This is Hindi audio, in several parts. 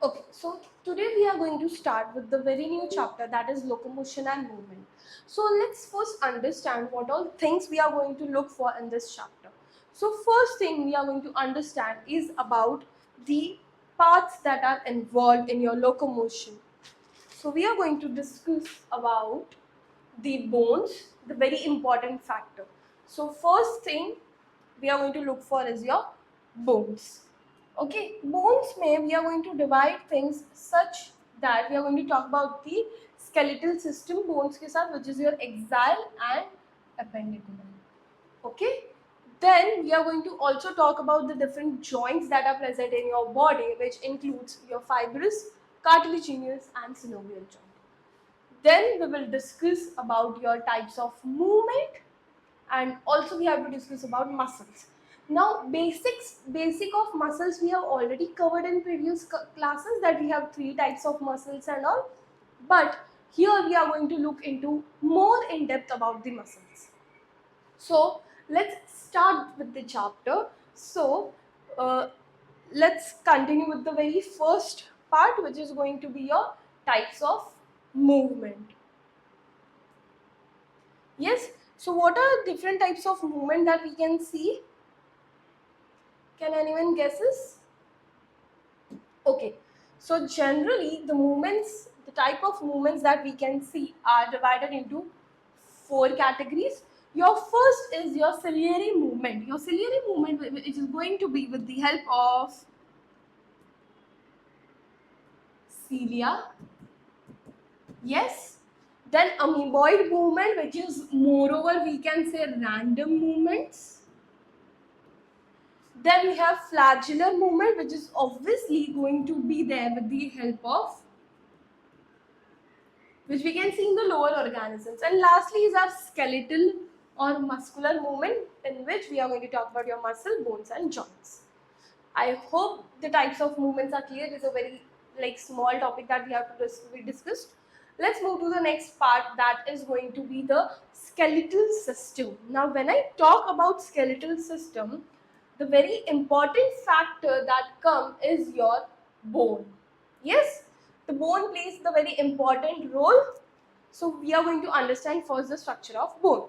Okay, so today we are going to start with the very new chapter, that is locomotion and movement. So let's first understand what all things we are going to look for in this chapter. So first thing we are going to understand is about the parts that are involved in your locomotion. So we are going to discuss about the bones, the very important factor. So first thing we are going to look for is your bones. Okay, bones में we are going to divide things such that we are going to talk about the skeletal system bones के साथ, which is your axial and appendicular. Okay, then we are going to also talk about the different joints that are present in your body, which includes your fibrous, cartilaginous and synovial joint. Then we will discuss about your types of movement, and also we have to discuss about muscles. Now basic of muscles we have already covered in previous classes, that we have three types of muscles and all, but here we are going to look into more in depth about the muscles. So let's start with the chapter. So uh, let's continue with the very first part, which is going to be your types of movement. Yes, so what are different types of movement that we can see? Can anyone guesses? Okay, so generally the type of movements that we can see are divided into four categories. Your first is your ciliary movement. Your ciliary movement, which is going to be with the help of cilia. Yes. Then amoeboid movement, which is moreover we can say random movements. Then we have flagellar movement, which is obviously going to be there with the help of, which we can see in the lower organisms. And lastly is our skeletal or muscular movement, in which we are going to talk about your muscle, bones and joints. I hope the types of movements are clear. It's a very small topic that we have to be discussed. Let's move to the next part, that is going to be the skeletal system. Now when I talk about skeletal system, the very important factor that come is your bone. Yes, the bone plays the very important role. So we are going to understand first the structure of bone.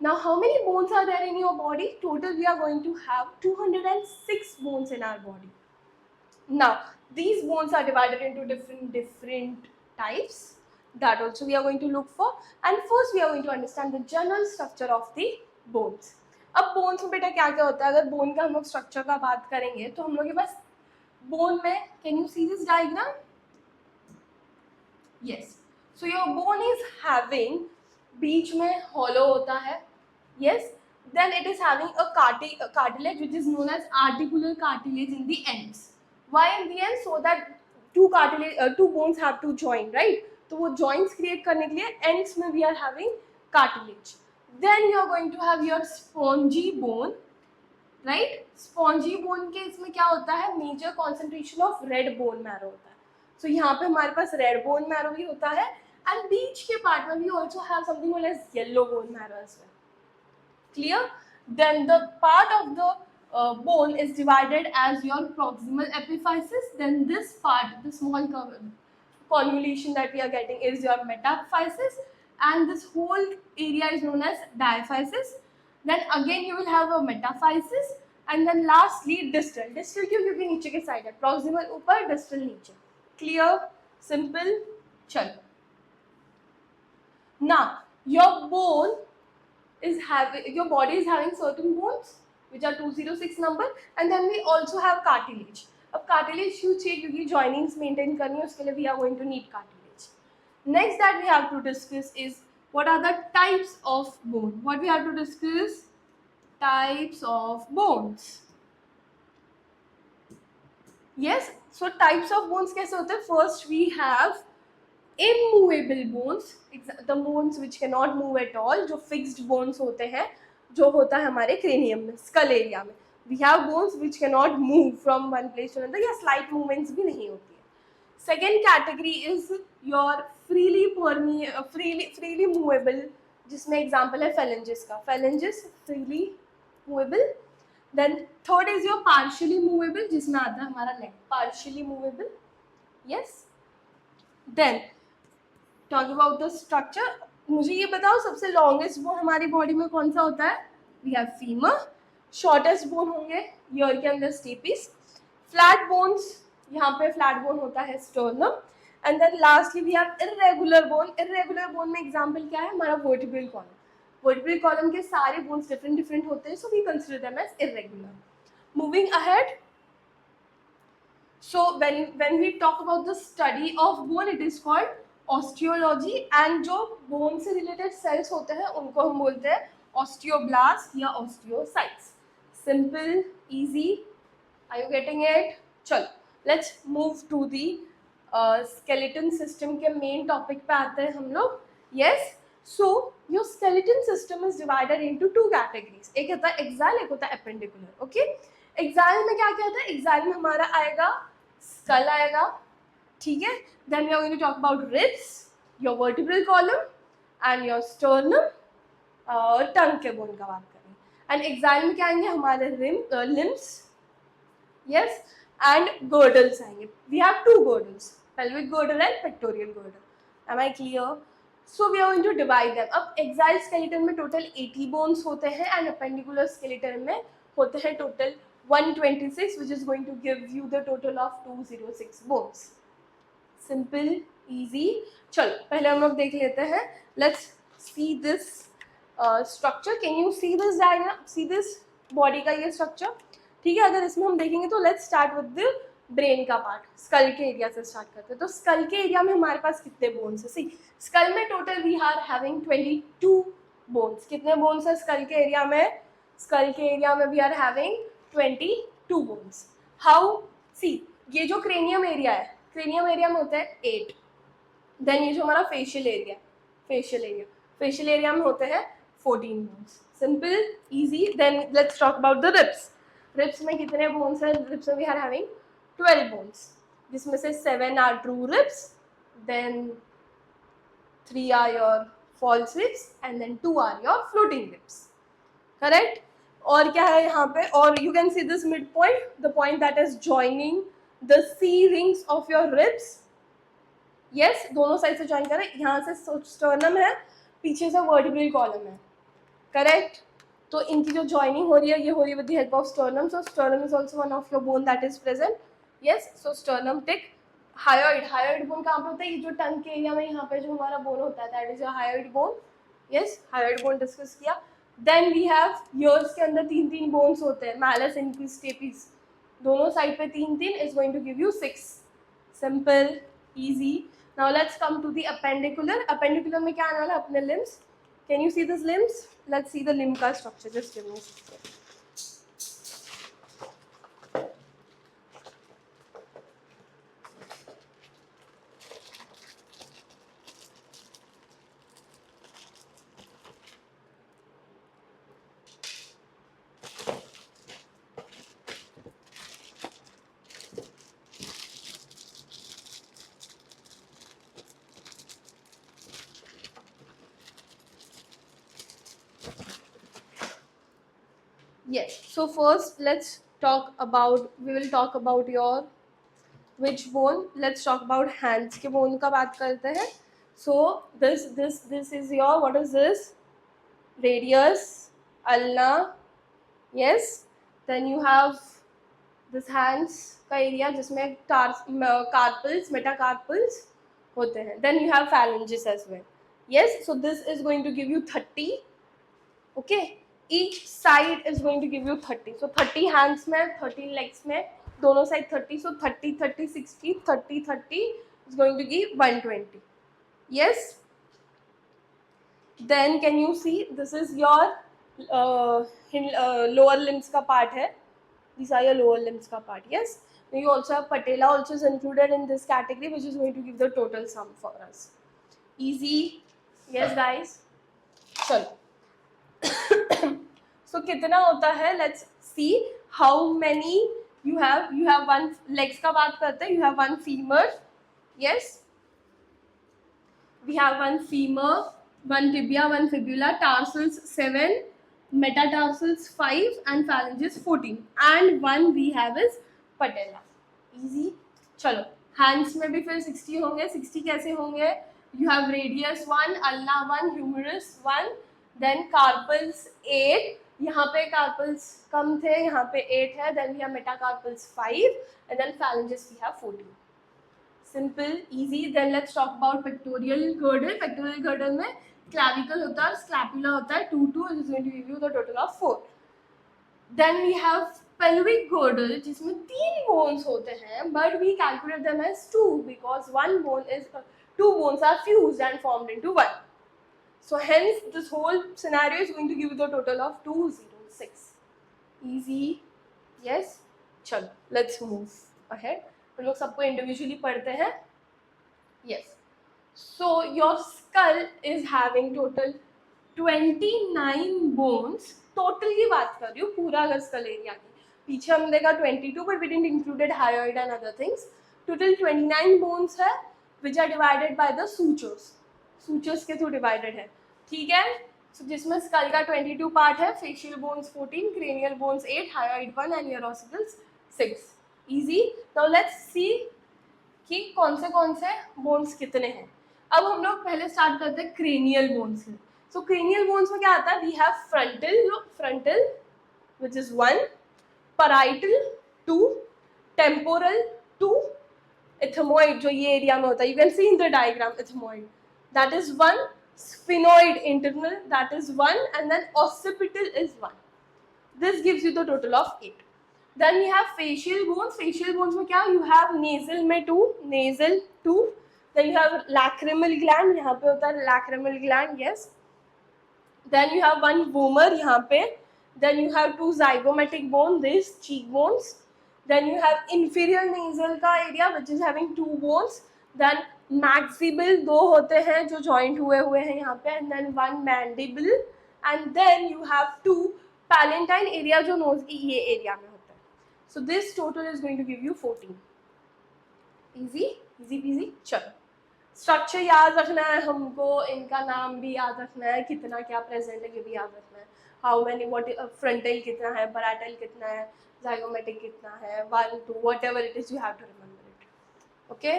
Now how many bones are there in your body? Total we are going to have 206 bones in our body. Now these bones are divided into different types, that also we are going to look for. And first we are going to understand the general structure of the bones. अब bones में बेटा क्या क्या होता है? अगर bone का हम लोग structure का बात करेंगे तो हम लोग के पास bone में, can you see this diagram? Yes. So your bone is having, बीच में hollow होता है. Yes. Then it is having a cartilage which is known as articular cartilage in the ends. Why in the end? So that two bones have to join, right? तो वो joints create करने के लिए ends में we are having cartilage. Then you are going to have your spongy bone, right? Spongy bone के इसमें क्या होता है? Major concentration of red bone marrow होता है. So यहाँ पे हमारे पास red bone marrow भी होता है, and बीच के part में we also have something known as yellow bone marrow as well. Clear? Then the part of the bone is divided as your proximal epiphysis. Then this part, the small convolution that we are getting, is your metaphysis, and this whole area is known as diaphysis. Then again you will have a metaphysis, and then lastly distal. Distal क्यों? क्योंकि नीचे के side है. Proximal ऊपर, distal नीचे. Clear? Simple? चलो. Now your bone is having, your body is having certain bones which are 206 number, and then we also have cartilage. अब cartilage क्यों चाहिए? क्योंकि joinings maintain करनी है, उसके लिए we are going to need cartilage. Next that we have to discuss is what are the types of bone. What we have to discuss? Types of bones. Yes, so types of bones कैसे होते हैं? First we have immovable bones, the bones which cannot move at all, जो fixed bones होते हैं, जो होता है हमारे cranium में, skull area में. We have bones which cannot move from one place to another, या slight movements भी नहीं होती है. Second category is your freely movable, जिसमें example है phalanges का. Phalanges freely movable. Then third is your partially movable, जिसमें आता है हमारा leg, partially movable. yes. Then talk about the structure. मुझे ये बताओ सबसे लॉन्गेस्ट बोन हमारी बॉडी में कौन सा होता है? We have femur. Shortest bone होंगे ईयर के अंदर स्टेपिस. फ्लैट बोन्स, यहाँ पे फ्लैट बोन होता है sternum. And then lastly we have irregular bone. Irregular bone में एग्जांपल क्या है? हमारा वर्टिब्रल कॉलम. वर्टिब्रल कॉलम के सारे बोन्स डिफरेंट डिफरेंट होते हैं, so we consider them as irregular. Moving ahead, so when we talk about the study of bone, it is called osteology. and जो bone से related cells होते हैं उनको हम बोलते हैं osteoblast या osteocytes. Simple, easy. Are you getting it? चलो, let's move to the skeleton system के main topic पे आते हैं हम लोग. Yes, so your skeleton system is divided into two categories. एक होता है एक्साइल, एक होता है एपेंडिकुलर. ओके, एक्साइल में क्या क्या होता है? एक्साइल में हमारा आएगा स्कल आएगा, ठीक है. Then we are going to talk about ribs, your vertebral column and your sternum. Tongue के बोन का बात करें. एंड एक्साइल में क्या आएंगे? हमारे लिम्स, यस, एंड गर्डल्स आएंगे. We have two girdles, pelvic girdle and pectoral girdle. Am I clear? So we are going to divide them. अब एक्साइल स्केलेटन में टोटल 80 बोन्स होते हैं एंड अपेंडिकुलर स्केलेटन में होते हैं total 126, which is going to give you the total of 206 bones. Simple, easy. चलो पहले हम लोग देख लेते हैं. Let's see this structure. Can you see this diagram? See this body का ये structure? ठीक है, अगर इसमें हम देखेंगे तो let's start with the brain का पार्ट. स्कल के एरिया से स्टार्ट करते हैं. तो स्कल के एरिया में हमारे पास कितने बोन्स है? सी, स्कल में total we are having 22 bones. कितने बोन्स है स्कल के एरिया में? स्कल के एरिया में we are having 22 bones. How? See, ये जो क्रेनियम एरिया है, क्रेनियम एरिया में होता है 8. देन ये जो हमारा फेशियल एरिया, फेशियल एरिया में होते हैं 14 bones. Simple, easy. Then let's talk about the ribs. Ribs में कितने बोन्स है? रिब्स में वी आर हैविंग 12 बोन्स, जिसमें से 7 are true ribs, then 3 are your false ribs and then 2 are your floating ribs. Correct. और क्या है यहाँ पे? और you can see this mid point, the point that is joining the C rings of your ribs. Yes, दोनों साइड से जॉइन करें. यहाँ से स्टर्नम है, पीछे से वर्टिब्रल कॉलम है. करेक्ट. तो इनकी जो जॉइनिंग हो रही है ये हो रही है with the help of sternum. So sternum is also one of your bone that is present. Yes, so sternum tick. Hyoid bone कहाँ पे होता है? ये जो टंग के एरिया में यहाँ पे जो हमारा बोन होता है that is your hyoid bone. Yes, hyoid bone discuss किया. देन वी हैव ईयर्स के अंदर 3 बोन्स होते हैं, मैलस, इनक्यूस, स्टेपिस. दोनों साइड पे 3 is going to give you 6. Simple, easy. Now let's come to the appendicular. Appendicular में क्या आने वाला है? अपने limbs. Can you see this limbs? Let's see the limb का structure. Just give me. Yes, so first let's talk about, we will talk about your which bone. Let's talk about hands के bone का बात करते हैं. So this is your, what is this? Radius, ulna. Yes, then you have this hands का area जिसमें carpals, metacarpals होते हैं. Then you have phalanges as well. Yes, so this is going to give you 30. Okay, each side is going to give you 30. So 30 hands में, 30 legs में, दोनों side 30. So 30, 30, 60, 30, 30 is going to give 120. Yes. Then can you see this is your lower limbs का part है. These are your lower limbs का part. Yes. Then you also have patella also is included in this category, which is going to give the total sum for us. Easy. Yes guys. चलो. So कितना होता है? Let's see how many you have. You have one legs का बात करते हैं. You have one femur. Yes. We have one femur, one tibia, one fibula, tarsals 7, metatarsals 5, and phalanges 14. And one we have is patella. Easy. चलो, हैंड्स में भी फिर 60 होंगे. 60 कैसे होंगे? You have radius 1, ulna 1, humerus 1, then carpals 8. यहाँ पे कार्पल्स कम थे, यहाँ पे 8 है. Then we have metacarpals 5 and then phalanges we have 14. Simple, easy. Then let's talk about pectoral girdle. Pectoral girdle में क्लैविकल होता है, स्कैपुला होता है, 2 2 is going to give you the total of 4. Then we have pelvic girdle जिसमें 3 bones होते हैं, but we calculate them as 2 because 2 bones are fused and formed into 1. So hence this whole scenario is going to give you the total of 206. Easy, yes. चलो let's move ahead. हम लोग सबको इंडिविजुअली पढ़ते हैं. Yes. So your skull is having total 29 bones. Total की बात कर रही हूँ, पूरा अगर स्कल एरिया की. पीछे हमने देखा 22, but we didn't included hyoid and other things. Total 29 bones है which are divided by the sutures. Sutures के थ्रू डिवाइडेड है, ठीक है. सो जिसमें स्कल का 22 पार्ट है, facial bones 14, cranial bones 8, hyoid 1 and ear ossicles 6. Easy. Now let's see कि कौन से बोन्स कितने हैं. अब हम लोग पहले स्टार्ट करते हैं क्रेनियल बोन्स से. सो क्रेनियल बोन्स में क्या आता है? We have frontal which is 1, parietal 2, temporal 2, ethmoid जो ये एरिया में होता है, you can see in the diagram, ethmoid that is 1, sphenoid internal that is 1, and then occipital is 1. This gives you the total of 8. Then we have facial bones. Facial bones में क्या? You have nasal में 2, nasal 2. Then you have lacrimal gland, यहाँ पे होता है lacrimal gland, yes. Then you have one vomer यहाँ पे. Then you have 2 zygomatic bone, this cheekbones. Then you have inferior nasal का area which is having 2 bones. Then maximal 2 होते हैं जो joint हुए हैं यहाँ पे, and then 1 mandible, and then you have 2 palatine area जो nose की ये area में होता है. So this total is going to give you 14. Easy peasy. चलो, स्ट्रक्चर याद रखना है हमको, इनका नाम भी याद रखना है, कितना क्या प्रेजेंट है ये भी याद रखना है. हाउ मैनी, व्हाट फ्रंटल कितना है, पैराटाइल कितना है, जाइगोमेटिक कितना है, 1 2 whatever it is, you have to remember it. Okay,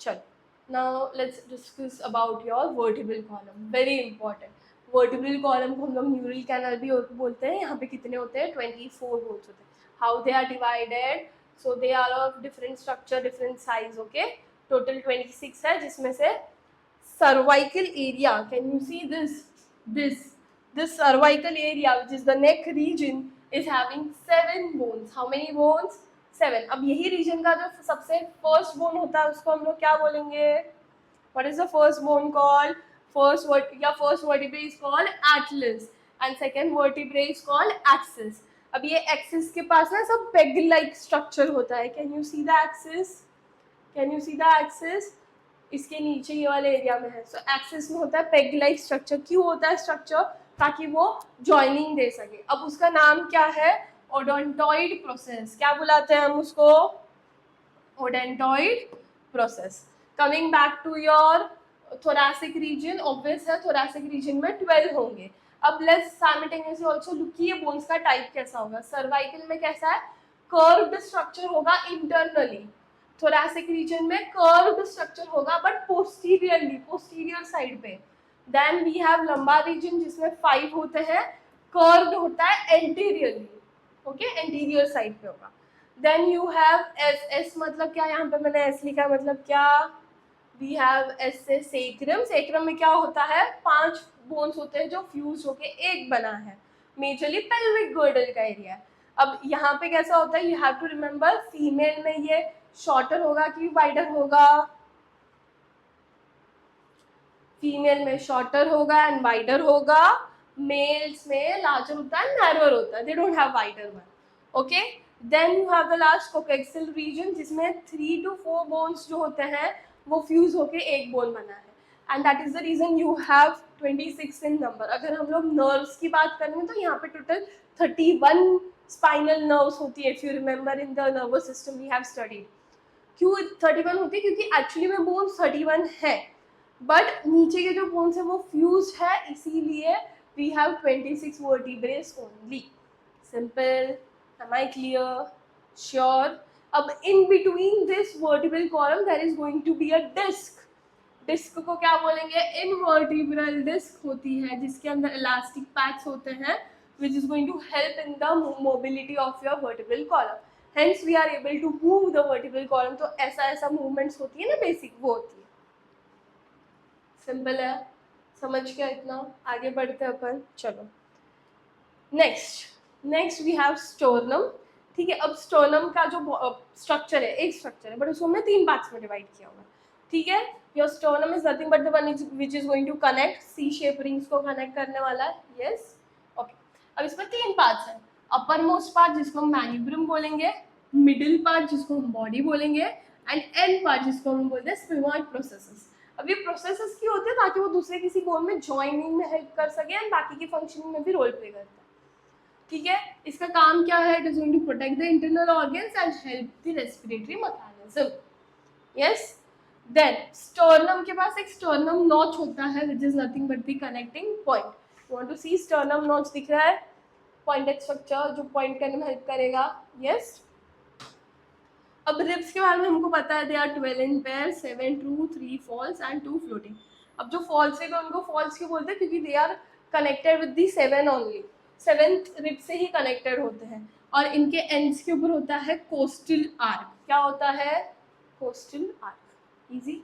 चलो. Now let's discuss about your vertebral column. Very important. Vertebral column को हम लोग न्यूरल कैनल भी बोलते हैं. यहाँ पे कितने होते हैं? 24 बोन्स होते हैं. How they are divided? So they are of different structure, different size. Okay, total 26 है, जिसमें से cervical area, can you see this cervical area which is the neck region is having 7 bones. How many bones? 7. अब यही region का जो सबसे first bone होता है उसको हम लोग क्या बोलेंगे? What is the first bone called? First vertebrae is called atlas and second vertebrae is called axis. अब ये axis के पास ना सब peg like structure होता है. Can you see the axis? इसके नीचे ये वाले एरिया में है. सो एक्सिस में होता है पेग लाइक स्ट्रक्चर. क्यों होता है स्ट्रक्चर? ताकि वो जॉइनिंग दे सके. अब उसका नाम क्या है? Odontoid process. क्या बुलाते हैं हम उसको? Odontoid process. Coming back to your thoracic region, obvious है थोरैसिक रीजन में 12 होंगे. अब लेट्स साइमल्टेनियसली आल्सो लुक कि ये बोन्स का टाइप कैसा होगा. सर्वाइकल में कैसा है? कर्व्ड स्ट्रक्चर होगा इंटरनली. थोरैसिक रीजन में कर्व्ड स्ट्रक्चर होगा बट पोस्टीरियर साइड पे. Then we have lumbar region जिसमें 5 होते हैं, कर्व्ड होता है एंटीरियरली. ओके, एंटीरियर साइड पे होगा. देन यू हैव एस मतलब क्या? यहाँ पे मैंने एस लिखा, मतलब क्या? वी हैव एस से सेक्रम. सेक्रम में क्या होता है? 5 बोन्स होते हैं जो फ्यूज होके एक बना है. मेजरली पेल्विक गर्डल का एरिया है. अब यहाँ पे कैसा होता है? You have to remember, female में ये शॉर्टर होगा कि वाइडर होगा? फीमेल में शॉर्टर होगा एंड वाइडर होगा. मेल्स में लार्जर होता है, नैरोअर होता है. They don't have wider one. Okay, then you have the last coccygeal region जिसमें 3 to 4 बोन्स जो होते हैं वो फ्यूज होके एक बोन बना है. And that is the reason you have 26 in number. अगर हम लोग नर्व्स की बात करेंगे तो यहाँ पे टोटल 31 स्पाइनल नर्व्स होती है. If you remember in the nervous system we have studied. क्यों 31 होती है? क्योंकि एक्चुअली में बोन्स 31 है, बट नीचे के जो बोन्स है वो फ्यूज है, इसीलिए we have 26 vertebrae only. Simple. Am I clear? Sure? अब in between this vertebral column there is going to be a disc. Disc को क्या बोलेंगे? इनवर्टिब्रल डिस्क होती है जिसके अंदर इलास्टिक पैड्स होते हैं which is going to help in the mobility of your vertebral column. Hence we are able to move the vertebral column. तो ऐसा movements होती है ना बेसिक, वो होती है. सिंपल है, समझ गया इतना? आगे बढ़ते हैं अपन. चलो नेक्स्ट वी हैव स्टोर्नम. ठीक है, अब स्टोर्नम का जो स्ट्रक्चर है, एक स्ट्रक्चर है बट उसको हमने 3 पार्ट्स में डिवाइड किया हुआ है. ठीक है, your sternum is nothing but the one which is going to connect C shape rings को कनेक्ट करने वाला है. Yes, okay. अब इसमें 3 पार्ट्स हैं. अपर मोस्ट पार्ट जिसको हम मैन्यूब्रम बोलेंगे, मिडिल पार्ट जिसको हम बॉडी बोलेंगे, एंड एंड पार्ट जिसको हम बोलते हैं स्फिनॉइड प्रोसेसेस. अब ये प्रोसेसेस की होती है ताकि वो दूसरे किसी बोन में जॉइनिंग में हेल्प कर सके एंड बाकी की फंक्शनिंग में भी रोल प्ले करता है. ठीक है, इसका काम क्या है? It is going to protect the internal organs and help the respiratory mechanism. Yes, then sternum के पास एक स्टर्नम नॉच होता है which is nothing but the connecting point. You want to see sternum notch दिख रहा है? पॉइंटेड स्ट्रक्चर जो पॉइंट करने में हेल्प करेगा. यस, अब रिब्स के बारे में हमको पता है, they are 12 in pair, 7 true, 3 false and 2 floating. अब जो फॉल्स है उनको फॉल्स क्यों बोलते हैं? क्योंकि they are connected with the 7 only. 7th rib से ही कनेक्टेड होते हैं और इनके एंड्स के ऊपर होता है कोस्टल आर्क. क्या होता है? Costal arch. इजी.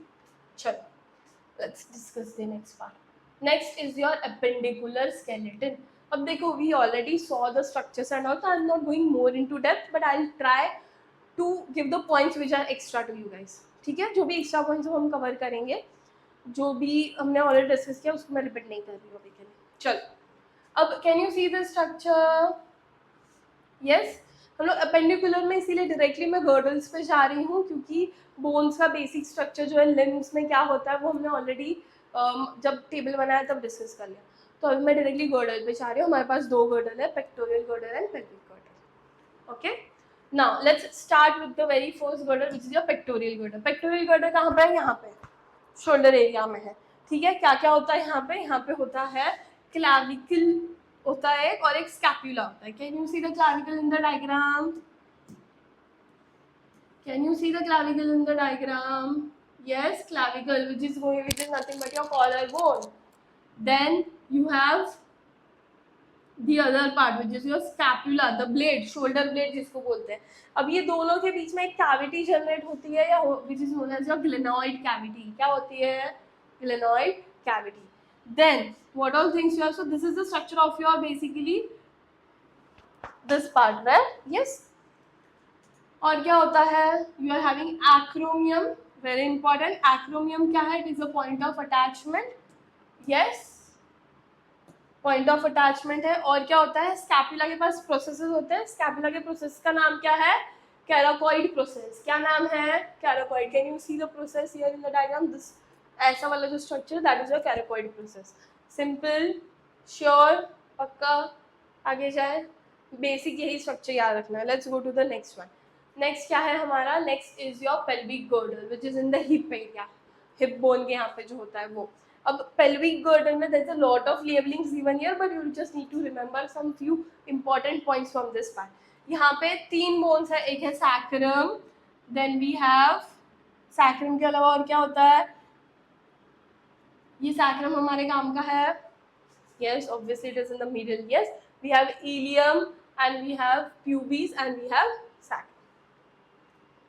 चलो let's discuss the next part. Next is your appendicular skeleton. अब देखो, we already saw the structures and all, I am not going more into depth but I will try to give the points which are extra to you guys. ठीक है, जो भी एक्स्ट्रा पॉइंट्स हम कवर करेंगे, जो भी हमने ऑलरेडी डिस्कस किया उसको मैं रिपीट नहीं कर रही हूँ अभी के लिए. चलो, अब can you see the structure? Yes, हम लोग अपेंडिकुलर में इसीलिए डायरेक्टली मैं गर्डल्स पे जा रही हूँ क्योंकि बोन्स का बेसिक स्ट्रक्चर जो है लिम्स में क्या होता है वो हमने ऑलरेडी जब टेबल बनाया तब डिस्कस कर लिया. तो अभी मैं डायरेक्टली गर्डल पे जा रही हूँ. हमारे पास 2 गर्डल है, pectoral girdle and pelvic girdle. Okay, now let's start with the very first girdle which is your pectoral girdle. Pectoral girdle कहाँ पे है? यहाँ पे शोल्डर एरिया में है. ठीक है, क्या क्या होता है यहाँ पे? यहाँ पे होता है क्लैविकल होता है और एक स्कैपुला होता है. Can you see the clavicle in the diagram? Can you see the clavicle in the diagram? yes, clavicle which is nothing but your collarbone. Then you have the other part which is your scapula, the blade, shoulder blade जिसको बोलते हैं. अब ये दोनों के बीच में एक कैविटी जनरेट होती है या which is known as your glenoid cavity. क्या होती है? glenoid cavity. Then what all things you have? So this is the structure of your basically this part, right? Yes. और क्या होता है? You are having acromion. Very important. Acromion क्या है? It is a point of attachment. Yes, point of attachment है. और क्या होता है? स्कैपुला के पास प्रोसेसेस होते हैं. स्कैपुला के प्रोसेस का नाम क्या है? Coracoid process. क्या नाम है? Coracoid. Can you see the process here in the diagram? This ऐसा वाला जो structure, that is your coracoid process. Simple, sure, पक्का? आगे जाए, बेसिक यही स्ट्रक्चर याद रखना है. Let's go to the next one. Next क्या है हमारा? Next is your pelvic girdle which is in the hip area. Hip bone के यहाँ पे जो होता है वो. अब पेल्विक गर्डल में there is a lot of labelings given here but you just need to remember some few important points from this part. यहाँ पे 3 बोन्स है. एक है sacrum, then we have sacrum के अलावा और क्या होता है? ये सैक्रम हमारे काम का है. yes, obviously it is in the middle. yes, we have ilium and we have pubis and we have sacrum.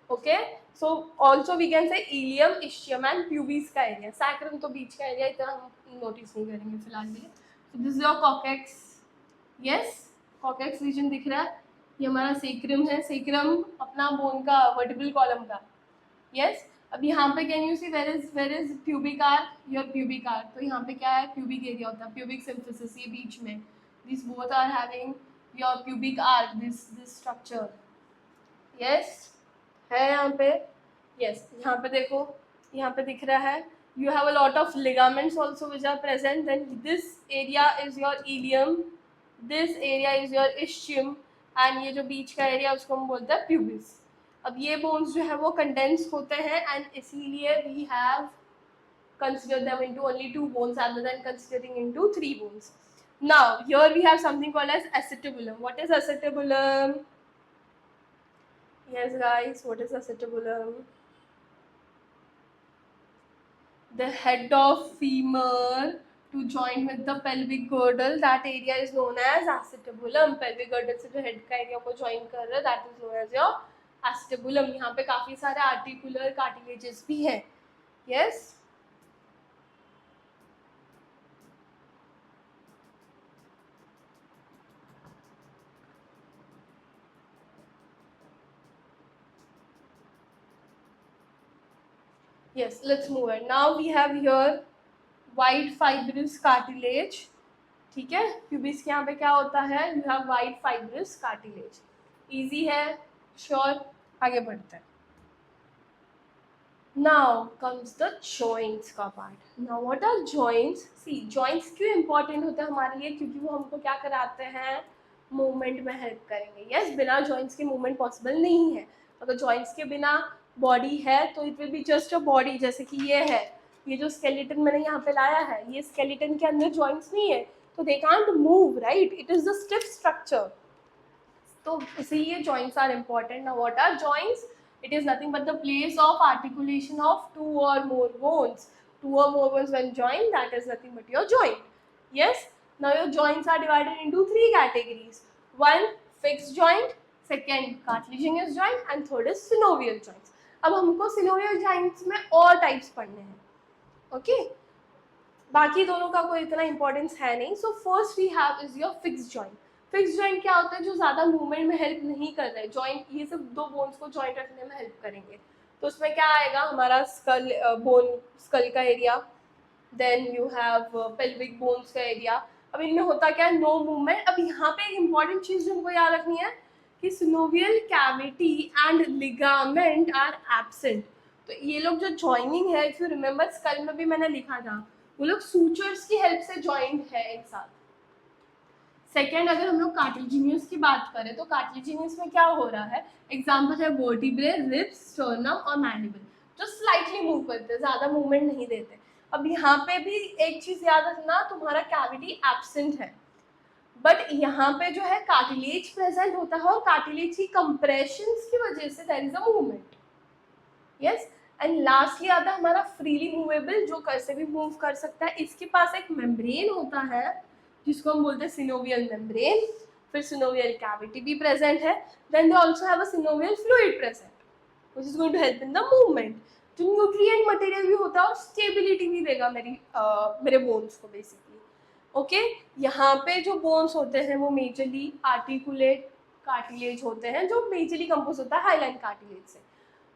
okay, so also we can say ilium, ischium and pubis का एरिया. sacrum तो बीच का एरिया, इतना हम नोटिस नहीं करेंगे फिलहाल के लिए. so this is your coccyx. yes, coccyx region दिख रहा है. ये हमारा sacrum है. sacrum अपना बोन का वर्टिब्रल कॉलम का. yes, अब यहाँ पे can you see where is pubic arch? Your pubic arch. तो यहाँ पे क्या है? प्यूबिक एरिया होता है. प्यूबिक सिम्फिसिस ये बीच में. This both are having your pubic arch. This structure. Yes, है यहाँ पे. यस, यहाँ पे देखो, यहाँ पे दिख रहा है. You have a lot of ligaments also which are present. Then this area is your ilium, this area is your ischium and ये जो बीच का एरिया उसको हम बोलते हैं प्यूबिस. अब ये बोन्स जो है वो कंडेंस होते हैं एंड इसीलिए we have considered them into only 2 bones rather than considering into 3 bones. Now here we have something called as acetabulum. What is acetabulum? Yes, guys, what is acetabulum? The head of femur to join with the pelvic girdle, that area is known as acetabulum. pelvic girdle से जो head का area को join कर रहा है, that is known as your acetabulum. यहाँ पे काफी सारे articular cartilages भी हैं. Yes. Yes, let's move on. Now we have here white fibrous cartilage. ठीक है, pubis के यहाँ पे क्या होता है? You have white fibrous cartilage. Easy है, sure. आगे बढ़ते हैं. Now comes the joints का part. Now what are joints? See, joints क्यों important होते हैं हमारे लिए? क्योंकि वो हमको क्या कराते हैं? मूवमेंट में हेल्प करेंगे. यस, बिना जॉइंट्स के मूवमेंट पॉसिबल नहीं है. अगर जॉइंट्स के बिना बॉडी है तो it will be just a body. जैसे कि ये है, ये जो स्केलेटन मैंने यहाँ पे लाया है, ये स्केलेटन के अंदर जॉइंट्स नहीं है, तो they can't move, right? It is the stiff structure. तो इसीलिए joints are important. Now what are joints? It is nothing but the place of articulation of two or more bones. Two or more bones when joined, that is nothing but your joint. Yes. Now your joints are divided into three categories. One, fixed joint. Second, cartilaginous joint. And third is synovial joints. अब हमको synovial joints में और types पढ़ने हैं. Okay. बाकी दोनों का कोई इतना importance है नहीं. So first we have is your fixed joint. Fix joint क्या होता है? जो ज़्यादा मूवमेंट में हेल्प नहीं कर रहे. जॉइंट ये सब दो बोन्स को जॉइंट रखने में हेल्प करेंगे. तो उसमें क्या आएगा? हमारा स्कल बोन, स्कल का area. Then you have pelvic bones का एरिया. अब इनमें होता क्या है? No movement. अब यहाँ पे एक इम्पॉर्टेंट चीज़ जो हमको याद रखनी है कि synovial cavity and ligament are absent. तो ये लोग जो जॉइनिंग है, इफ यू रिमेम्बर स्कल में भी मैंने लिखा था, वो लोग सूचर्स की हेल्प से जॉइंट है एक साथ. सेकेंड, अगर हम लोग कार्टिलेजिनियस की बात करें तो कार्टिलेजिनियस में क्या हो रहा है? एग्जाम्पल है वर्टिब्रे, रिब्स, स्टर्नम और मैंडिबल, जो स्लाइटली मूव करते हैं, ज़्यादा मूवमेंट नहीं देते. अब यहाँ पे भी एक चीज़ याद रखना, तुम्हारा कैविटी एब्सेंट है, बट यहाँ पे जो है कार्टिलेज प्रेजेंट होता है और कार्टिलेज की कंप्रेशंस की वजह से there is a movement. Yes. And lastly आता है हमारा फ्रीली मूवेबल, जो कैसे भी मूव कर सकता है. इसके पास एक मेम्ब्रेन होता है जिसको हम बोलते हैं सिनोवियल मेम्ब्रेन. फिर सिनोवियल कैविटी भी प्रेजेंट है. Then they also have a synovial fluid present which is going to help in the movement. जो न्यूट्रिएंट मटेरियल भी होता है और स्टेबिलिटी भी देगा मेरे बोन्स को बेसिकली. ओके. यहाँ पे जो बोन्स होते हैं वो मेजरली आर्टिकुलेट कार्टिलेज होते हैं, जो मेजरली कंपोज होता है हाइलाइन कार्टिलेज से.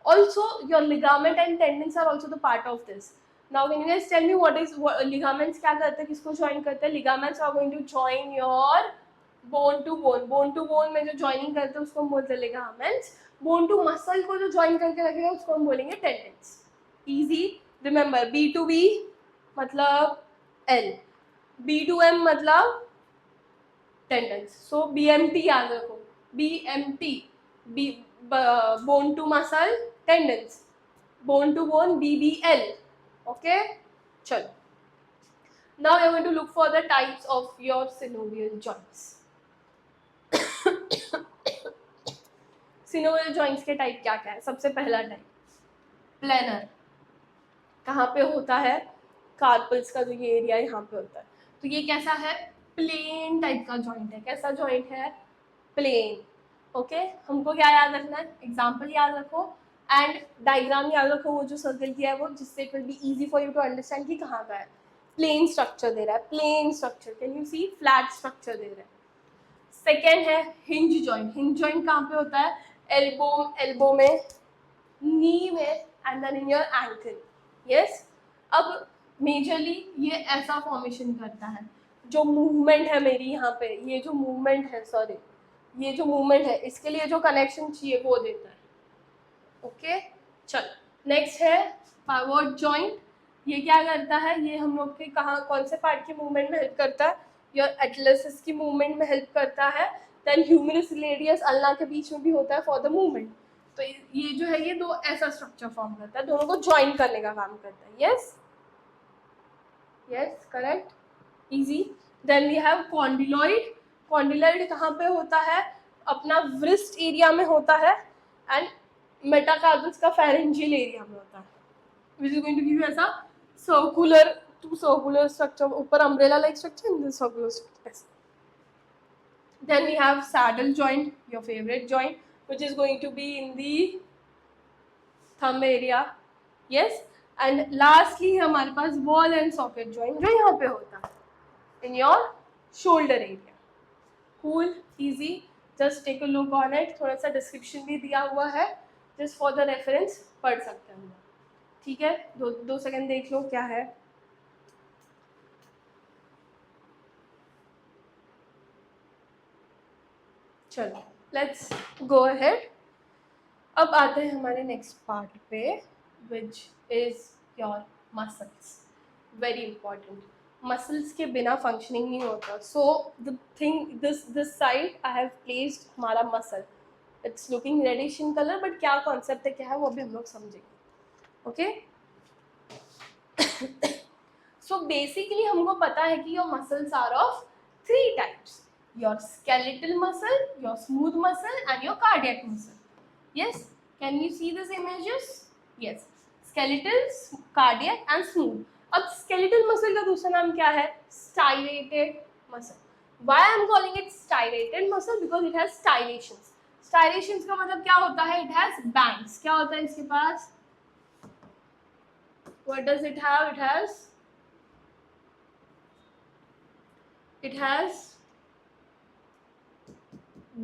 Also your ligament and tendons are also the part of this. Now can you guys tell me what ligaments क्या करते हैं, किसको join करते हैं? Ligaments are going to join your bone to bone. Bone to bone में जो joining करते हैं उसको हम बोलते हैं ligaments. Bone to muscle को जो join करके रखेगा उसको हम बोलेंगे tendons. Easy. Remember B to B मतलब L, B to M मतलब tendons. So BMT याद रखो. BMT. Bone to muscle tendons, bone to bone BBL. Okay, chalo. Now we are going to look for the types of your synovial joints. synovial joints के टाइप क्या क्या है? सबसे पहला टाइप प्लेनर. कहाँ पे होता है? कार्पल्स का जो ये एरिया यहाँ पे होता है. तो ये कैसा है? प्लेन टाइप का जॉइंट है. कैसा जॉइंट है? प्लेन. ओके. हमको क्या याद रखना है? एग्जाम्पल याद रखो एंड डायग्राम याद रखो, वो जो सर्कल किया है वो, जिससे it will be easy for you to understand कि कहाँ का है. प्लेन स्ट्रक्चर दे रहा है. Plain structure. Can you see? Flat structure दे रहा है. सेकेंड है हिंज जॉइंट. हिंज जॉइंट कहाँ पे होता है? एल्बो में, नी में and then in your ankle. Yes. अब मेजरली ये ऐसा फॉर्मेशन करता है. जो मूवमेंट है मेरी यहाँ पे, ये जो मूवमेंट है, सॉरी, ये जो मूवमेंट है, इसके लिए जो कनेक्शन चाहिए वो देता है. ओके. चलो नेक्स्ट है पाइवोट जॉइंट. ये क्या करता है? ये हम लोग के कहाँ, कौन से पार्ट की मूवमेंट में हेल्प करता है? योर एटलसिस की मूवमेंट में हेल्प करता है. देन ह्यूमरस रेडियस अल्ना के बीच में भी होता है फॉर द मूवमेंट. तो ये जो है ये दो ऐसा स्ट्रक्चर फॉर्म करता है, दोनों को ज्वाइन करने का काम करता है. Yes, yes, correct, easy. Then we have condyloid. Condyloid कहाँ पे होता है? अपना व्रिस्ट एरिया में होता है एंड मेटाकार्पस का pharyngeal area में होता है, which is going to give you ऐसा two circular structure, ऊपर umbrella like structure and then circular structure. Then we have saddle joint, your favorite joint, which is going to be in the thumb area. Yes, and lastly हमारे पास ball and socket joint जो यहाँ पे होता है in your shoulder area. Cool, easy. Just take a look on it. थोड़ा सा description भी दिया हुआ है, just for the reference पढ़ सकते हैं. ठीक है, दो सेकंड देख लो क्या है. चलो लेट्स गो अहेड. अब आते हैं हमारे नेक्स्ट पार्ट पे, which is your muscles. Very important. Muscles के बिना फंक्शनिंग नहीं होता. So the thing, this side I have placed हमारा muscle. It's looking reddish in colour, but क्या कॉन्सेप्ट है, क्या है, वो भी हम लोग समझेंगे. ओके. सो बेसिकली हमको पता है कि your muscles are of 3 types. Your skeletal muscle, your smooth muscle and your cardiac muscle. Yes, can you see these images? Yes, skeletal, cardiac and smooth. अब skeletal muscle का दूसरा नाम क्या है? Striated muscle. Why I am calling it striated muscle? Because it has striations. Striations का मतलब क्या होता है? It has bands. क्या होता है इसके पास? What does it have? It has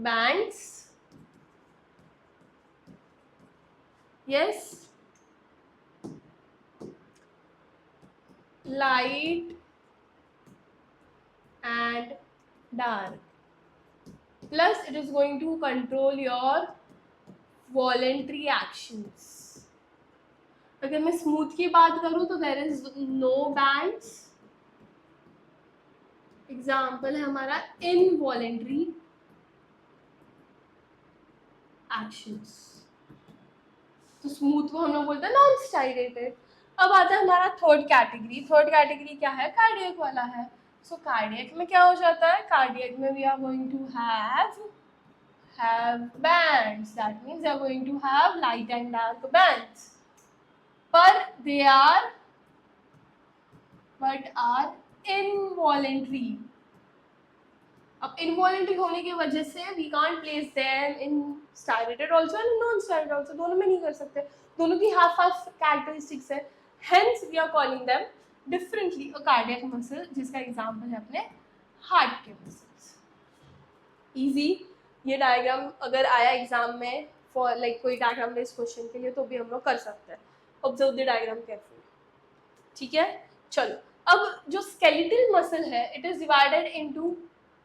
bands. Yes, light and dark. Plus it is going to control your voluntary actions. अगर मैं स्मूथ की बात करूं तो there is no bands. Example है हमारा involuntary actions. तो स्मूथ को हम लोग बोलते हैं नॉन स्टाइरेटेड. अब आता है हमारा थर्ड कैटेगरी. थर्ड कैटेगरी क्या है? कार्डियक वाला है. सो कार्डियक में क्या हो जाता है? कार्डियक में we are going to have bands. That means they are going to have light and dark bands, but they are involuntary. अब इनवॉलेंट्री होने की वजह से we can't place them in striated also and non striated also. दोनों में नहीं कर सकते. दोनों की हाफ कैरेक्टरिस्टिक्स है. Hence we are calling them differently a cardiac muscle, जिसका एग्जांपल है अपने हार्ट के मसल्स. इजी. ये डायग्राम अगर आया एग्जाम में फॉर लाइक कोई डायग्राम बेस्ड क्वेश्चन के लिए तो भी हम लोग कर सकते हैं. Observe the diagram carefully. ठीक है. चलो, अब जो स्केलेटल मसल है, it is divided into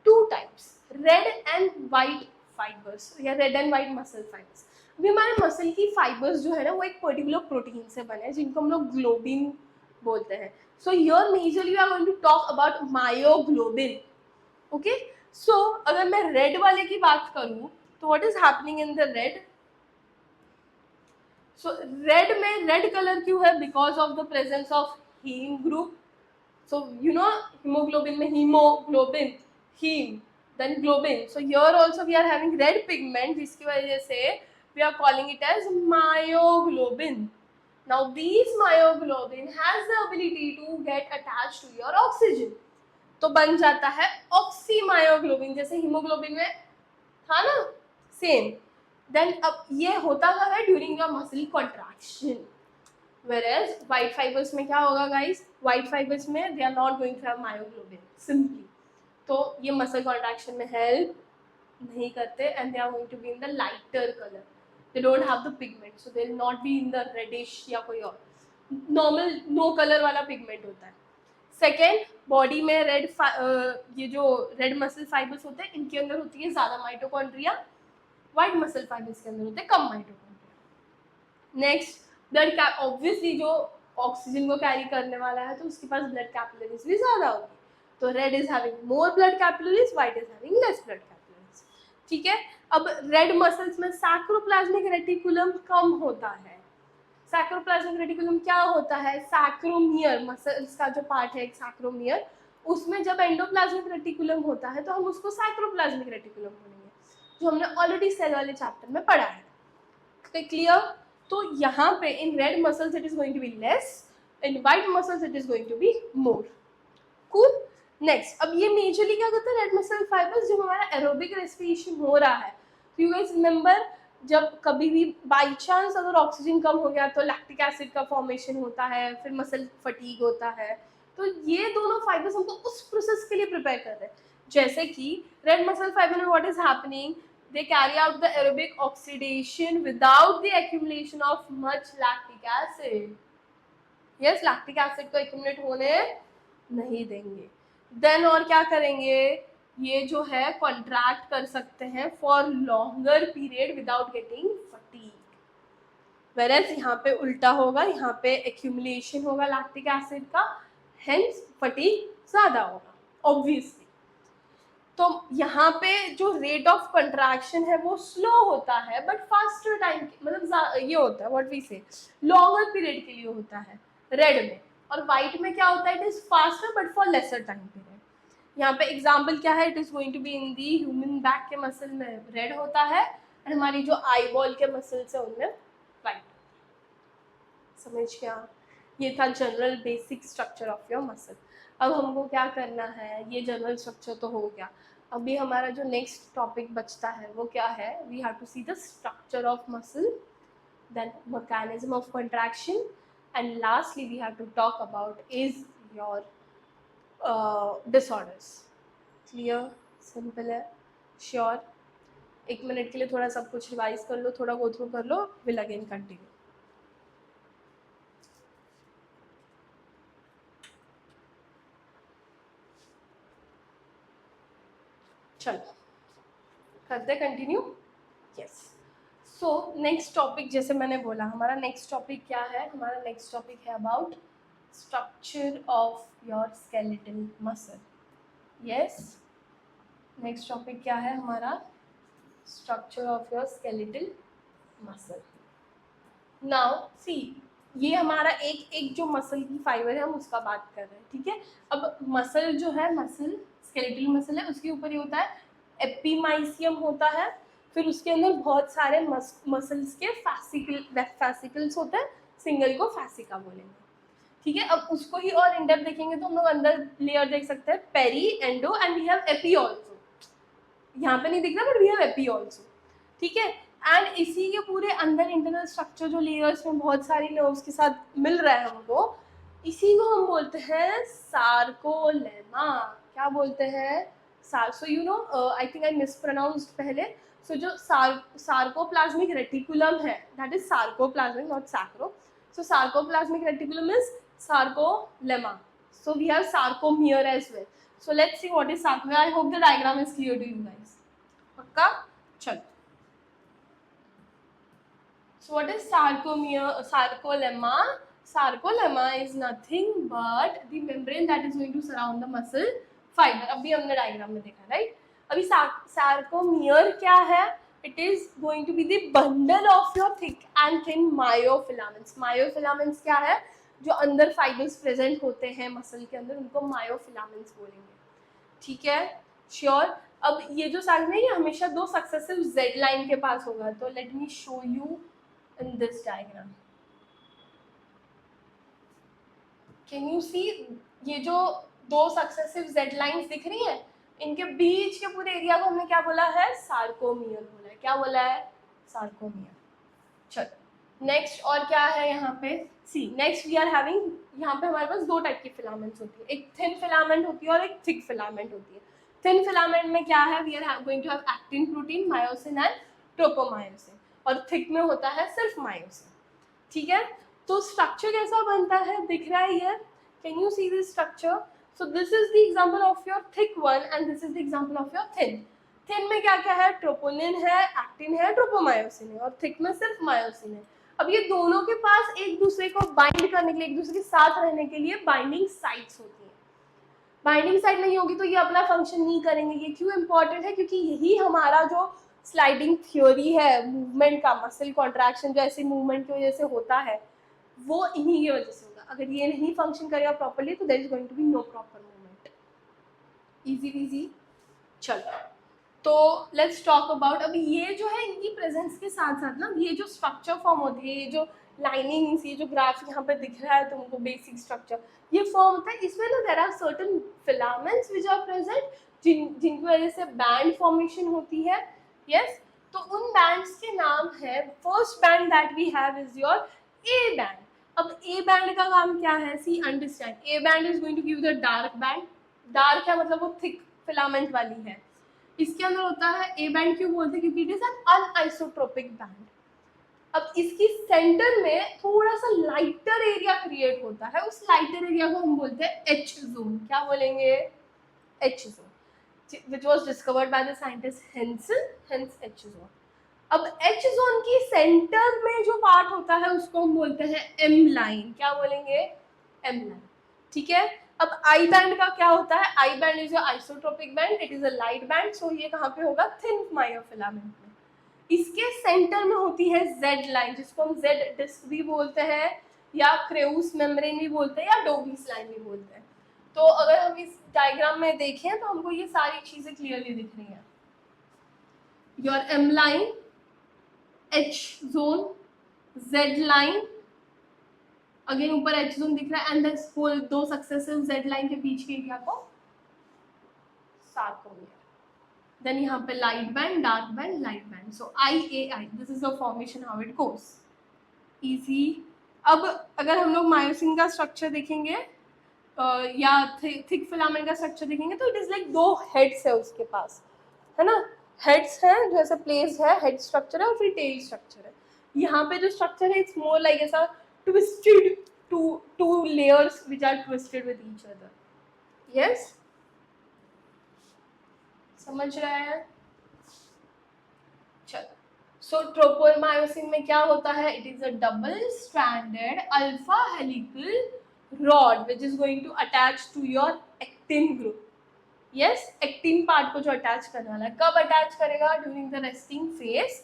2 types, red and white fibres या red and white muscle fibres. अभी हमारे मसल की फाइबर्स जो है ना, वो एक पर्टिकुलर प्रोटीन से बने हैं जिनको हम लोग ग्लोबिन बोलते हैं. So here majorly we are going to talk about myoglobin. Okay. So अगर मैं रेड वाले की बात करूं तो what is happening in the red? So red में रेड कलर क्यों है? Because of the presence of heme group. So you know haemoglobin में haemoglobin, heme, then globin. So here also we are having red pigment, जिसकी वजह से we are calling it as myoglobin. Now these myoglobin has the ability to get attached to your oxygen. तो बन जाता है oxymyoglobin, जैसे हीमोग्लोबिन में था ना, सेम. Then अब ये होता क्या है? During your muscle contraction. Whereas white fibers में क्या होगा guys? White fibers में they are not going to have myoglobin simply. तो ये मसल कॉन्ट्रैक्शन में हेल्प नहीं करते and they are going to be in the lighter colour. They don't have the pigment, so they will not be in the reddish या कोई और नॉर्मल नो कलर वाला पिगमेंट होता है. सेकेंड, बॉडी में रेड ये जो रेड मसल फाइबर्स होते हैं, इनके अंदर होती है ज़्यादा माइटोकॉन्ड्रिया. वाइट मसल फाइबर्स के अंदर होते हैं कम mitochondria. Next, blood cap. Obviously जो ऑक्सीजन को कैरी करने वाला है तो उसके पास ब्लड कैपिलरीज भी ज़्यादा होगी. तो red is having more blood capillaries, white is having less blood capillaries. ठीक है. अब रेड मसल्स में सैक्रोप्लाज्मिक रेटिकुलम कम होता है. सैक्रोप्लाज्मिक रेटिकुलम क्या होता है? सैक्रोमियर, मसल्स का जो पार्ट है एक सैक्रोमियर, उसमें जब एंडोप्लाज्मिक रेटिकुलम होता है तो हम उसको सैक्रोप्लाज्मिक रेटिकुलम बोलेंगे, जो हमने ऑलरेडी सेल वाले चैप्टर में पढ़ा है. Okay clear? तो यहाँ पे in red muscles it is going to be less, in white muscles it is going to be more. Cool. Next, अब ये मेजरली क्या करता है, रेड मसल फाइबर्स, जब हमारा एरोबिक रेस्पिरेशन हो रहा है, तो यू गाइस रिमेंबर जब कभी भी बाई चांस अगर ऑक्सीजन कम हो गया तो लैक्टिक एसिड का फॉर्मेशन होता है, फिर मसल फटीग होता है. तो ये दोनों फाइबर्स हमको उस प्रोसेस के लिए प्रिपेयर कर रहे हैं. जैसे कि रेड मसल फाइबर में what is happening, they carry out the aerobic oxidation without the accumulation of much lactic acid. yes, lactic acid को accumulate होने नहीं देंगे. देन और क्या करेंगे, ये जो है कॉन्ट्रैक्ट कर सकते हैं for longer period without getting fatigue. Whereas यहाँ पे उल्टा होगा, यहाँ पे एक्यूमुलेशन होगा लैक्टिक एसिड का, हेंस फटीग ज्यादा होगा ऑब्वियसली. तो यहाँ पे जो रेट ऑफ कंट्रैक्शन है वो स्लो होता है बट फास्टर टाइम, मतलब ये होता है व्हाट वी से लॉन्गर पीरियड के लिए होता है रेड में. और वाइट में क्या होता है, it is faster but for lesser time period. यहाँ पे एग्जांपल क्या है, it is going to be in the human back के मसल में रेड होता है और हमारी जो आई बॉल के मसल्स है उनमें वाइट. समझ गया? ये था general basic structure of your muscle. अब हमको क्या करना है, ये जनरल स्ट्रक्चर तो हो गया. अभी हमारा जो नेक्स्ट टॉपिक बचता है वो क्या है, we have to see the structure of muscle, then mechanism of contraction, and lastly we have to talk about is your disorders. Clear? Simple है? श्योर? 1 मिनट के लिए थोड़ा सब कुछ रिवाइज कर लो, थोड़ा गो थ्रू कर लो, विल अगेन कंटिन्यू. चलो करते continue. Yes. So next topic, जैसे मैंने बोला हमारा नेक्स्ट टॉपिक क्या है, हमारा नेक्स्ट टॉपिक है about structure of your skeletal muscle. Yes, next topic क्या है हमारा, structure of your skeletal muscle. Now see, ये हमारा एक एक जो मसल की फाइबर है हम उसका बात कर रहे हैं, ठीक है. अब मसल जो है, मसल स्केलेटल मसल है, उसके ऊपर ये होता है एपिमाइसियम होता है, फिर उसके अंदर बहुत सारे मसल्स के फैसिकल्स होते हैं, सिंगल को फैसिका बोलेंगे, ठीक है. अब उसको ही और इन डेप्थ देखेंगे तो हम लोग अंदर लेयर देख सकते हैं, peri, endo and we have epi also. यहाँ पे नहीं दिख रहा but we have epi also, ठीक है. एंड इसी के पूरे अंदर इंटरनल स्ट्रक्चर जो लेयर्स में बहुत सारी नर्व्स के साथ मिल रहा है हमको, इसी को हम बोलते हैं सार्कोलेमा. क्या बोलते हैं? So you know, I think I mispronounced पहले. सो जो सार्कोप्लाज्मिक रेटिकुलम है, that is sarcoplasmic, not sacro. So sarcoplasmic reticulum is sarcolemma. So we have sarcomere as well. So let's see what is sarcomere. I hope the diagram is clear to you guys. पक्का? चलो. So what is sarcomere? Sarcolemma. Sarcolemma is nothing but the membrane that is going to surround the muscle fiber. अभी हमने डायग्राम में देखा, राइट? अभी sarcomere क्या है? It is going to be the bundle of your thick and thin myofilaments. Myofilaments क्या है? जो अंदर फाइबर्स प्रेजेंट होते हैं मसल के अंदर, उनको मायोफिलामेंट्स बोलेंगे, ठीक है. श्योर? अब ये जो साइड में, ये हमेशा दो सक्सेसिव जेड लाइन के पास होगा. तो let me show you in this diagram. Can you see, ये जो दो सक्सेसिव जेड लाइंस दिख रही हैं, इनके बीच के पूरे एरिया को हमने क्या बोला है, सार्कोमियर बोला है. क्या बोला है? सार्कोमियर. चलो नेक्स्ट और क्या है यहाँ पे, सी नेक्स्ट वी आर हैविंग, यहाँ पे हमारे पास दो टाइप की फिलामेंट्स होती है, एक थिन फिलामेंट होती है और एक थिक फिलामेंट होती है. थिन फिलामेंट में क्या है, we are going to have actin protein, myosin and tropomyosin, और थिक में होता है सिर्फ मायोसिन, ठीक है. तो स्ट्रक्चर कैसा बनता है, दिख रहा है here, can you see this structure. So this is the example of your thick one and this is the example of your thin. Thin में क्या क्या है, ट्रोपोनिन है, एक्टिन है, ट्रोपोमायोसिन है, और थिक में सिर्फ मायोसिन है. अब ये दोनों के पास एक दूसरे को बाइंड करने के लिए, एक दूसरे के साथ रहने के लिए बाइंडिंग साइट्स होती हैं. बाइंडिंग साइट नहीं होगी तो ये अपना फंक्शन नहीं करेंगे. ये क्यों इंपॉर्टेंट है, क्योंकि यही हमारा जो स्लाइडिंग थ्योरी है मूवमेंट का, मसल कॉन्ट्रैक्शन जो ऐसे मूवमेंट की वजह से होता है, वो इन्हीं की वजह से होगा. अगर ये नहीं फंक्शन करेगा प्रॉपरली तो there is going to be no proper movement. Easy easy. चलो तो लेट्स टॉक अबाउट, अब ये जो है इनकी प्रेजेंस के साथ साथ ना ये जो स्ट्रक्चर फॉर्म होती है, ये जो लाइनिंग्स, ये जो ग्राफ यहाँ पे दिख रहा है तुमको बेसिक स्ट्रक्चर, ये फॉर्म होता है। इसमें ना there are certain filaments which are present, जिनकी वजह से बैंड फॉर्मेशन होती है। यस, तो उन बैंड्स के नाम है, first band that we have is your A band. अब ए बैंड का काम क्या है, see understand, A band is going to give the dark band. Dark है मतलब वो थिक फिलामेंट वाली है। इसके अंदर होता है ए बैंड, क्यों बोलते हैं, क्योंकि इट इज एन अनआइसोट्रोपिक बैंड। अब इसकी सेंटर में थोड़ा सा लाइटर एरिया क्रिएट होता है, उस लाइटर एरिया को हम बोलते हैं एच जोन। क्या बोलेंगे, H zone, which was discovered by the scientist Henson, hence H zone. अब एच जोन की सेंटर में जो पार्ट होता है उसको हम बोलते हैं एम लाइन। क्या बोलेंगे, एम लाइन। ठीक है, अब आई बैंड का क्या होता है, I band is a isotropic band, it is a light band, so ये कहाँ पे होगा, थिन मायोफिलामेंट में। इसके सेंटर में होती है जेड लाइन, जिसको हम जेड डिस्क भी बोलते हैं, या क्रेउस मेम्ब्रेन भी बोलते हैं, या डोबीस लाइन भी बोलते हैं। तो अगर हम इस डायग्राम में देखें तो हमको ये सारी चीजें क्लियरली दिख रही हैं। Your M line, H zone, Z line, again ऊपर एच जोन दिख रहा है, एंड दिस होल दो सक्सेसिव जेड लाइन के बीच के एरिया को सार्कोमियर। देन यहाँ पे light band, dark band, light band, so I A I, this is the formation how it goes, easy. अब अगर हम लोग मायोसिन का स्ट्रक्चर देखेंगे या थिक फिलामेंट का स्ट्रक्चर देखेंगे तो इट इज लाइक दो हेड्स है उसके पास, है ना, हेड्स है जो ऐसा प्लेस है, हेड स्ट्रक्चर है, और फिर टेल स्ट्रक्चर है। यहाँ पे जो स्ट्रक्चर है इट्स मोर लाइक ऐसा twisted, two layers which are twisted with each other. Yes, समझ रहे हैं, चलो। सो ट्रोपोमायोसिन में क्या होता है, it is a double stranded alpha helical rod which is going to attach to your actin group. Yes, actin part को जो अटैच करने वाला है, कब अटैच करेगा, during the resting phase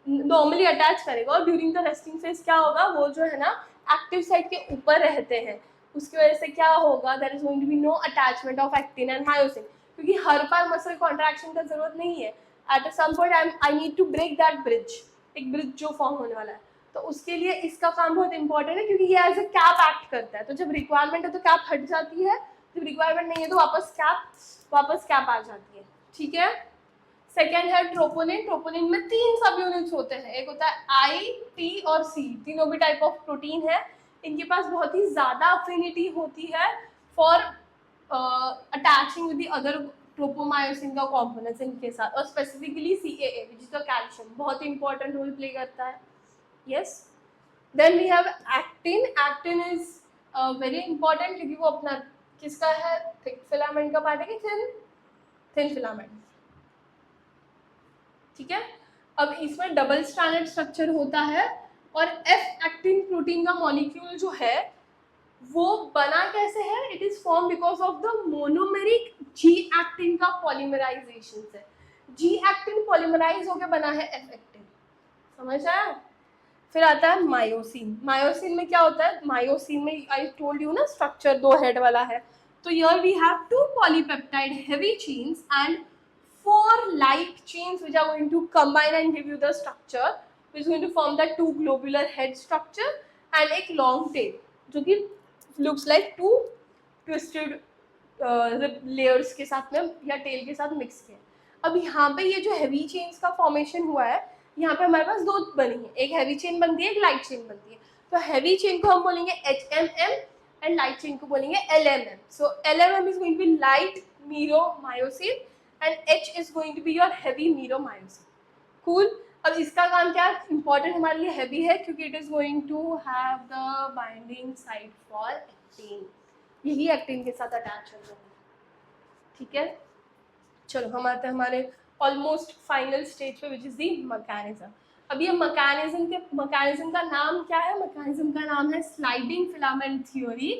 normally attach करेगा, और ड्यूरिंग द रेस्टिंग फेज क्या होगा, वो जो है ना एक्टिव साइट के ऊपर रहते हैं, उसकी वजह से क्या होगा, there is going to be no attachment of actin and myosin, क्योंकि हर बार मसल कॉन्ट्रैक्शन का जरूरत नहीं है। At some point I need to break that bridge, एक ब्रिज जो फॉर्म होने वाला है, तो उसके लिए इसका काम बहुत इंपॉर्टेंट है, क्योंकि ये एज ए कैप एक्ट करता है। तो जब रिक्वायरमेंट है तो कैप हट जाती है, जब रिक्वायरमेंट नहीं है तो वापस कैप आ जाती है। ठीक है, सेकेंड है ट्रोपोनिन। ट्रोपोनिन में 3 सब यूनिट्स होते हैं, एक होता है आई, टी और सी, तीनों भी टाइप ऑफ प्रोटीन है। इनके पास बहुत ही ज्यादा अफिनिटी होती है for attaching with the other tropomyosin का कॉम्पोनेंट्स इनके साथ, और specifically CAA which is the calcium, बहुत ही इंपॉर्टेंट रोल प्ले करता है। Yes, then we have actin. Actin is very important, क्योंकि वो अपना किसका है, थिक फिलामेंट का पार्ट है कि थिन फिलामेंट। ठीक है, अब इसमें डबल स्ट्रैंडेड स्ट्रक्चर होता है, और एफ एक्टिन प्रोटीन का मॉलिक्यूल जो है वो बना कैसे है, it is form because of the monomeric G actin का पॉलीमराइजेशन से। जी एक्टिन पॉलीमराइज होकर बना है एफ एक्टिन, समझ आया। फिर आता है मायोसिन। मायोसिन में क्या होता है, मायोसिन में आई टोल्ड यू ना स्ट्रक्चर 2 हेड वाला है, तो here we have 2 polypeptide heavy chains and 4 light chains which are going to combine and give you the structure which is going to form that 2 globular head structure and एक long tail जो कि looks like 2 twisted layers के साथ में या tail के साथ mix किए। अब यहाँ पे ये जो heavy chains का formation हुआ है, यहाँ पे हमारे पास 2 बनी है, एक heavy chain बनती है, एक light chain बनती है। तो heavy chain को हम बोलेंगे HMM and light chain को बोलेंगे LMM. So LMM is going to be light meromyosin and H is going to be your heavy meromyosin. Cool. अब इसका काम क्या है, इंपॉर्टेंट हमारे लिए हैवी है, क्योंकि it is going to have the binding site for actin, यही एक्टिन के साथ अटैच हो जाएगा। ठीक है, चलो हम आते हैं हमारे ऑलमोस्ट फाइनल स्टेज पे, विच इज दी मैकेनिज्म। अब ये मैकेनिज्म का नाम क्या है, मैकेनिज्म का नाम है sliding filament theory,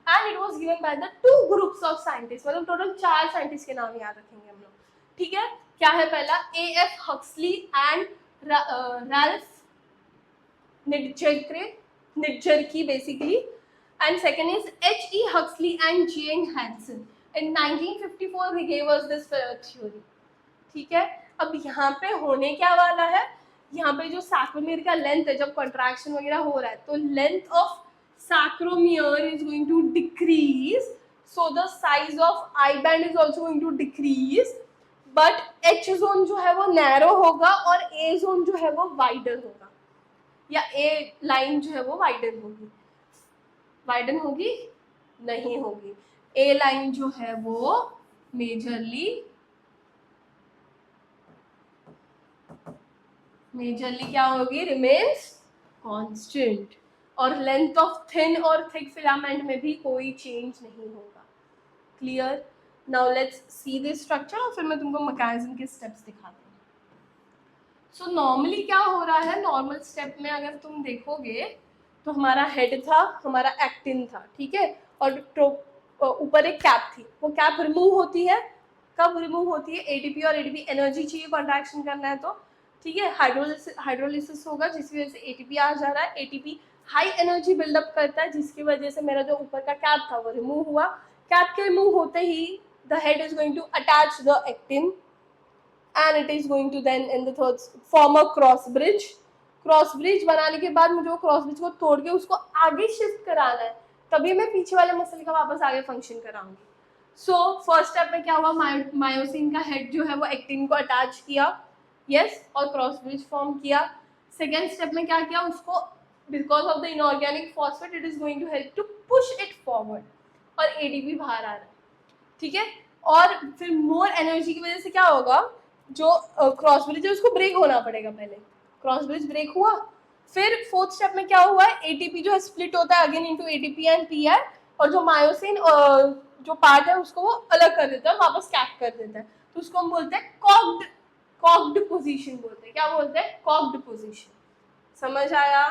and it was given by the 2 groups of scientist, मतलब टोटल 4 साइंटिस्ट के नाम याद रखेंगे हम लोग। ठीक है, क्या है पहला, AF Huxley and Ralph Nitschke basically, and second is H.E. Huxley and Jane Hansen. In 1954 he gave us this theory. ठीक है। अब यहाँ पे होने क्या वाला है, यहाँ पे जो सैक्रोमियर का लेंथ है, जब कॉन्ट्रैक्शन वगैरह हो रहा है तो length of sarcomere is going to decrease, so the size of I band is also going to decrease, but H zone जो है वो नैरो होगा और ए जोन जो है वो वाइडर होगा, या ए लाइन जो है वो वाइडन होगी। वाइडन होगी? नहीं होगी। ए लाइन जो है वो मेजरली क्या होगी, रिमेन्स कांस्टेंट, और लेंथ ऑफ थिन और थिक फिलामेंट में भी कोई चेंज नहीं होगा। Clear? Now let's see this structure और फिर मैं तुमको मैकेनिज्म के स्टेप्स दिखाती हूँ। सो नॉर्मली क्या हो रहा है, नॉर्मल स्टेप में अगर तुम देखोगे तो हमारा हेड था, हमारा एक्टिन था, ठीक है, और ऊपर एक कैप थी। वो कैप रिमूव होती है, कब रिमूव होती है, एटीपी और एटीपी एनर्जी चाहिए कॉन्ट्रैक्शन करना है तो, ठीक है, हाइड्रोलिसिस होगा जिसकी वजह से एटीपी आ जा रहा है, एटीपी हाई एनर्जी बिल्डअप करता है जिसकी वजह से मेरा जो ऊपर का कैप था वो रिमूव हुआ। कैप के रिमूव होते ही the head is going to attach the actin and it is going to then in the third form a cross bridge. Cross bridge बनाने के बाद मुझे वो क्रॉस ब्रिज को तोड़ के उसको आगे शिफ्ट कराना है, तभी मैं पीछे वाले मसल का वापस आगे फंक्शन कराऊंगी। सो फर्स्ट स्टेप में क्या हुआ, मायोसिन का हेड जो है वो एक्टिन को अटैच किया, यस, और क्रॉस ब्रिज फॉर्म किया। सेकेंड स्टेप में क्या किया, उसको because of the inorganic phosphate it is going to help to push it forward, और एडीपी बाहर आ रहा है, ठीक है। और फिर मोर एनर्जी की वजह से क्या होगा, जो क्रॉस ब्रिज है उसको ब्रेक होना पड़ेगा, पहले क्रॉस ब्रिज ब्रेक हुआ। फिर फोर्थ स्टेप में क्या हुआ है, एटीपी जो है स्प्लिट होता है again into ATP and PR, और जो मायोसिन जो पार्ट है उसको वो अलग कर देता है, वापस कैप कर देता है, तो उसको हम बोलते हैं कॉक्ड पोजीशन बोलते हैं। क्या बोलते हैं? Cocked position. समझ आया?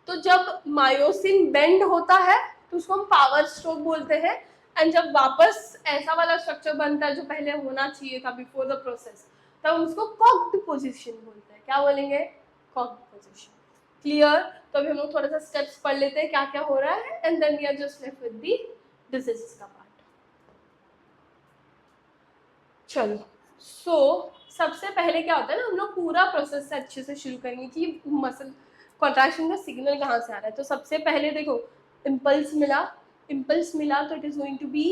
तो जब मायोसिन बेंड होता है तो उसको हम पावर स्ट्रोक बोलते हैं, एंड जब वापस ऐसा वाला स्ट्रक्चर बनता है जो पहले होना चाहिए था बिफोर द प्रोसेस, तब उसको कॉक्ड पोजीशन बोलते हैं। क्या बोलेंगे? Cocked position. क्लियर? तो अभी हम लोग थोड़ा सा स्टेप्स पढ़ लेते हैं क्या क्या हो रहा है, and then we are just left with the diseases का पार्ट। चलो, सो सबसे पहले क्या होता है ना, हम लोग पूरा प्रोसेस से अच्छे से शुरू करेंगे कि मसल कॉन्ट्रैक्शन का सिग्नल कहाँ से आ रहा है। तो सबसे पहले देखो, इम्पल्स मिला तो it is going to be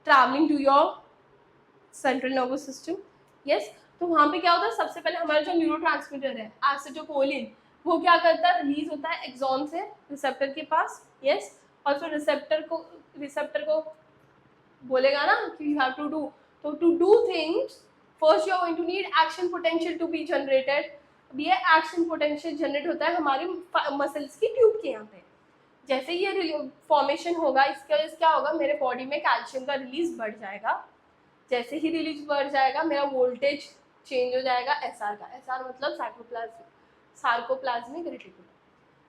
travelling to your central nervous system, yes. तो वहाँ पे क्या होता है, सबसे पहले हमारा जो न्यूरोट्रांसमीटर है एसिटाइलकोलिन, वो क्या करता है, रिलीज होता है एक्सॉन से रिसेप्टर के पास, यस, और फिर रिसेप्टर को बोलेगा ना कि यू हैव टू डू, तो to do things first you are going to need action potential to be generated. अब ये एक्शन पोटेंशियल जनरेट होता है हमारे मसल्स की ट्यूब के यहाँ पे। जैसे ये फॉर्मेशन होगा, इसके वजह से क्या होगा, मेरे बॉडी में कैल्शियम का रिलीज बढ़ जाएगा। जैसे ही रिलीज बढ़ जाएगा मेरा वोल्टेज चेंज हो जाएगा एसआर का। एसआर मतलब सार्कोप्लाज्मिक रेटिकुलम।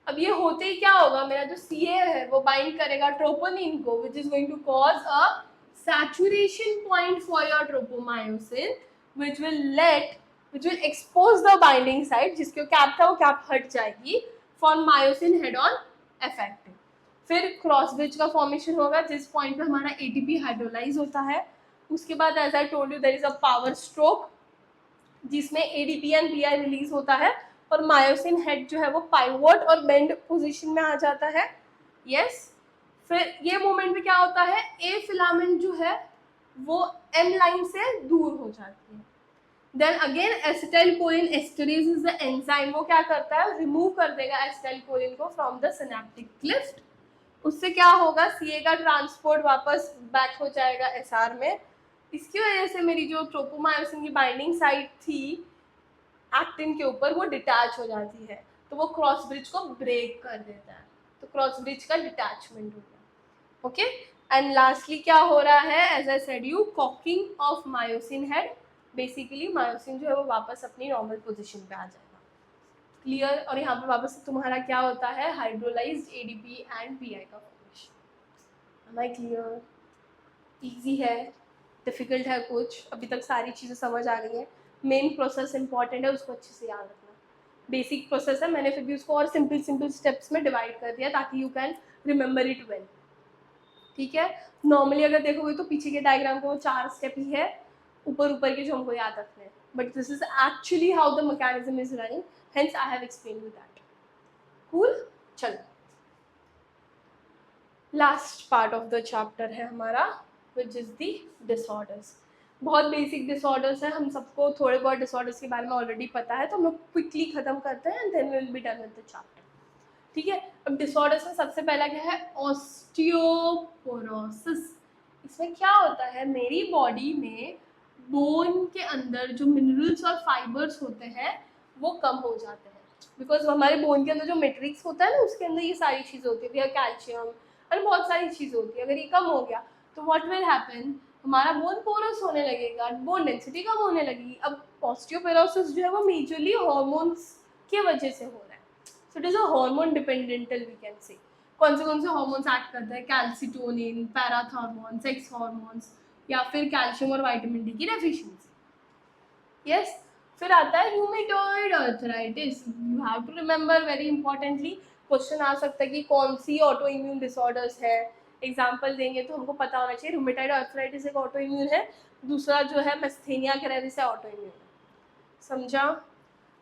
अब ये होते ही क्या होगा, मेरा जो सीए है वो बाइंड करेगा ट्रोपोनिन को, which is going to cause a saturation point for your tropomyosin, which will expose the binding site, जिसके कैप था वो कैप हट जाएगी, for myosin head on effect। फिर क्रॉस ब्रिज का फॉर्मेशन होगा जिस पॉइंट पे हमारा एटीपी हाइड्रोलाइज होता है। उसके बाद as I told you there is a power stroke जिसमें एडीपी एंड पीआई रिलीज होता है, और मायोसिन हेड जो है वो पाइवोट और बेंड पोजीशन में आ जाता है, यस। फिर ये मोमेंट में क्या होता है, ए फिलामेंट जो है वो एम लाइन से दूर हो जाती है। Then again acetylcholine esterase is the enzyme, वो क्या करता है, रिमूव कर देगा एसिटाइलकोलिन को फ्रॉम द सिनेप्टिक क्लिफ्ट। उससे क्या होगा, सीए का ट्रांसपोर्ट वापस बैक हो जाएगा एसआर में। इसकी वजह से मेरी जो ट्रोपोमायोसिन की बाइंडिंग साइट थी एक्टिन के ऊपर वो डिटैच हो जाती है, तो वो क्रॉस ब्रिज को ब्रेक कर देता है, तो क्रॉस ब्रिज का डिटैचमेंट हो गया। ओके, एंड लास्टली क्या हो रहा है, as I said you, cocking of myosin head. Basically myosin जो है वो वापस अपनी नॉर्मल पोजीशन पे आ जाएगा। क्लियर? और यहाँ पे वापस तुम्हारा क्या होता है, हाइड्रोलाइज्ड एडीपी एंड पीआई का formation. Am I clear? Easy है, डिफिकल्ट है कुछ? अभी तक सारी चीज़ें समझ आ गई हैं। मेन प्रोसेस इंपॉर्टेंट है, उसको अच्छे से याद रखना। बेसिक प्रोसेस है, मैंने फिर भी उसको और सिंपल स्टेप्स में डिवाइड कर दिया ताकि you can remember it well. ठीक है, नॉर्मली अगर देखोगे तो पीछे के डायग्राम को 4 स्टेप ही है, ऊपर ऊपर के जो हमको याद रखने हैं, but this is actually how the mechanism is running, hence I have explain you that. Cool. चलो, last part of the chapter है हमारा, विच इज द डिसऑर्डर्स. बहुत बेसिक डिसऑर्डर्स है, हम सबको थोड़े बहुत डिसऑर्डर्स के बारे में ऑलरेडी पता है, तो हम लोग क्विकली खत्म करते हैं and then we will be done with the chapter. ठीक है. अब डिसऑर्डर्स में सबसे पहला क्या है, ऑस्टियोपोरोसिस. इसमें क्या होता है, मेरी बॉडी में बोन के अंदर जो मिनरल्स और फाइबर्स होते हैं वो कम हो जाते हैं, बिकॉज हमारे बोन के अंदर जो मैट्रिक्स होता है ना, उसके अंदर ये सारी चीज़ें होती है, कैल्शियम और बहुत सारी चीज़ें होती है. अगर ये कम हो गया तो व्हाट विल हैपन, हमारा बोन पोरस होने लगेगा, बोन डेंसिटी कम होने लगेगी. अब ऑस्टियोपोरोसिस जो है वो मेजरली हॉर्मोन्स के वजह से हो रहा है. So it is a hormone dependental, we can say. कौन से हार्मोन्स एक्ट करते हैं, कैल्सिटोनिन, पैराथॉर्मोन, सेक्स हार्मोन्स, या फिर कैल्शियम और विटामिन डी की डेफिशिएंसी. यस. फिर आता है rheumatoid arthritis. You have to remember very importantly, question आ सकता है कि कौन सी ऑटो इम्यून डिसऑर्डर्स है. एग्जाम्पल देंगे तो हमको पता होना चाहिए. रूमेटॉइड आर्थराइटिस एक ऑटो इम्यून है, दूसरा जो है मैस्थेनिया ग्रेविस है, ऑटो इम्यून है. समझा.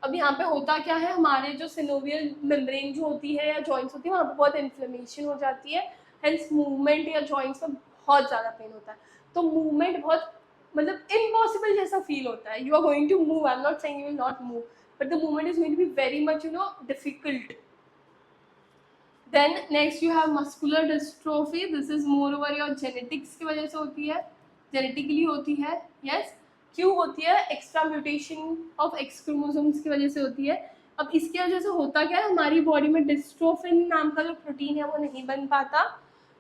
अब यहाँ पे होता क्या है, हमारे जो सिनोवियल मेम्ब्रेन जो होती है या जॉइंट्स होती है वहाँ पे बहुत इन्फ्लेमेशन हो जाती है, हेंस मूवमेंट या जॉइंट्स में बहुत ज़्यादा पेन होता है. तो मूवमेंट बहुत मतलब इम्पॉसिबल जैसा फील होता है. You are going to move, I am not saying you will not move, but the movement is going to be very much difficult. Then next you have muscular dystrophy. This is more over your genetics की वजह से होती है, जेनेटिकली होती है. यस. क्यों होती है, extra mutation of x chromosomes की वजह से होती है. अब इसकी वजह से होता क्या है, हमारी बॉडी में डिस्ट्रोफिन नाम का जो प्रोटीन है वो नहीं बन पाता.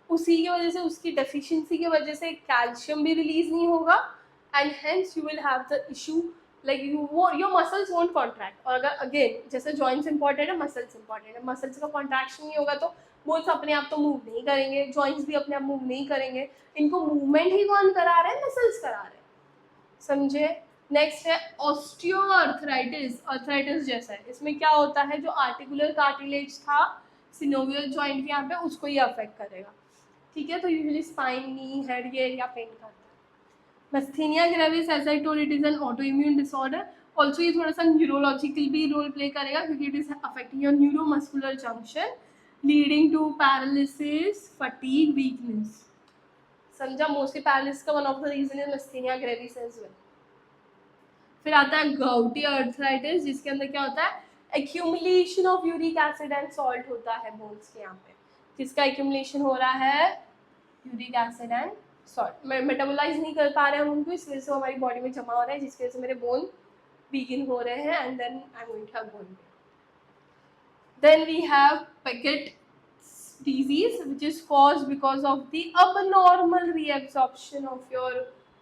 उसी की वजह से, उसकी डेफिशिएंसी की वजह से कैल्शियम भी रिलीज नहीं होगा, and hence you will have the issue like your muscles won't contract. और अगर अगेन जैसे जॉइंट्स इंपॉर्टेंट है, मसल्स इंपॉर्टेंट है, मसल्स का कॉन्ट्रैक्शन नहीं होगा तो बोन्स अपने आप तो मूव नहीं करेंगे, जॉइंट्स भी अपने आप मूव नहीं करेंगे. इनको मूवमेंट ही कौन करा रहे हैं, मसल्स करा रहे हैं. समझे. नेक्स्ट है ऑस्टियोआर्थराइटिस. आर्थराइटिस जैसा है, इसमें क्या होता है, जो आर्टिकुलर कार्टिलेज था सिनोवियल जॉइंट के यहाँ पे, उसको ये अफेक्ट करेगा. ठीक है. तो यूजुअली स्पाइन, नी, हेड ये या पेन करता है. Myasthenia gravis, as I told, it is an autoimmune disorder. Also ये थोड़ा सा न्यूरोलॉजिकल भी रोल प्ले करेगा, क्योंकि it is affecting your neuromuscular junction, leading to paralysis, fatigue, weakness. समझा. मोस्टली पैरालिसिस का one of the reason is Myasthenia gravis as well. फिर आता है गाउटी आर्थराइटिस, जिसके अंदर क्या होता है, accumulation of uric acid and salt होता है बोन्स के यहाँ पे. किसका एक्यूमुलेशन हो रहा है, uric acid and salt. Metabolise नहीं कर पा रहे हैं हम उनको, इस वजह से हमारी बॉडी में जमा हो रहा है, जिसकी वजह से मेरे बोन वीकन हो रहे हैं, and then I am going to have bone pain. Then we have Paget disease, which is caused because of the abnormal reabsorption of your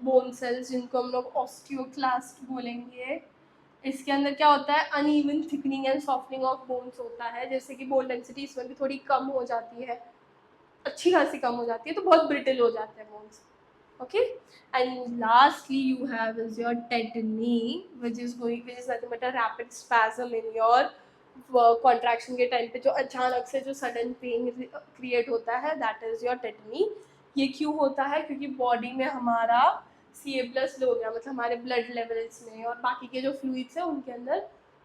bone cells, जिनको हम लोग osteoclast बोलेंगे. इसके अंदर क्या होता है, uneven thickening and softening of bones होता है, जैसे कि बोन डेंसिटी इसमें भी थोड़ी कम हो जाती है, अच्छी खासी कम हो जाती है, तो बहुत ब्रिटल हो जाते हैं bones. Okay, and lastly you have is your tetany, which is nothing but a rapid spasm in your contraction के टाइम पे जो अचानक से जो सडन पेन क्रिएट होता है, दैट इज योर टेटनी. ये क्यों होता है, क्योंकि बॉडी में हमारा Ca+ लो गया, मतलब हमारे ब्लड लेवल्स में और बाकी के जो फ्लूइड्स हैं उनके अंदर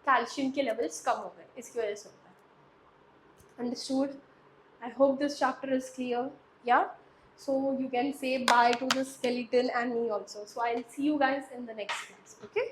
कैल्शियम के लेवल्स कम हो गए, इसकी वजह से होता है. Understood. I hope this chapter is clear. Yeah. So you can say bye to the skeleton and me also. So I'll see you guys in the next class. Okay.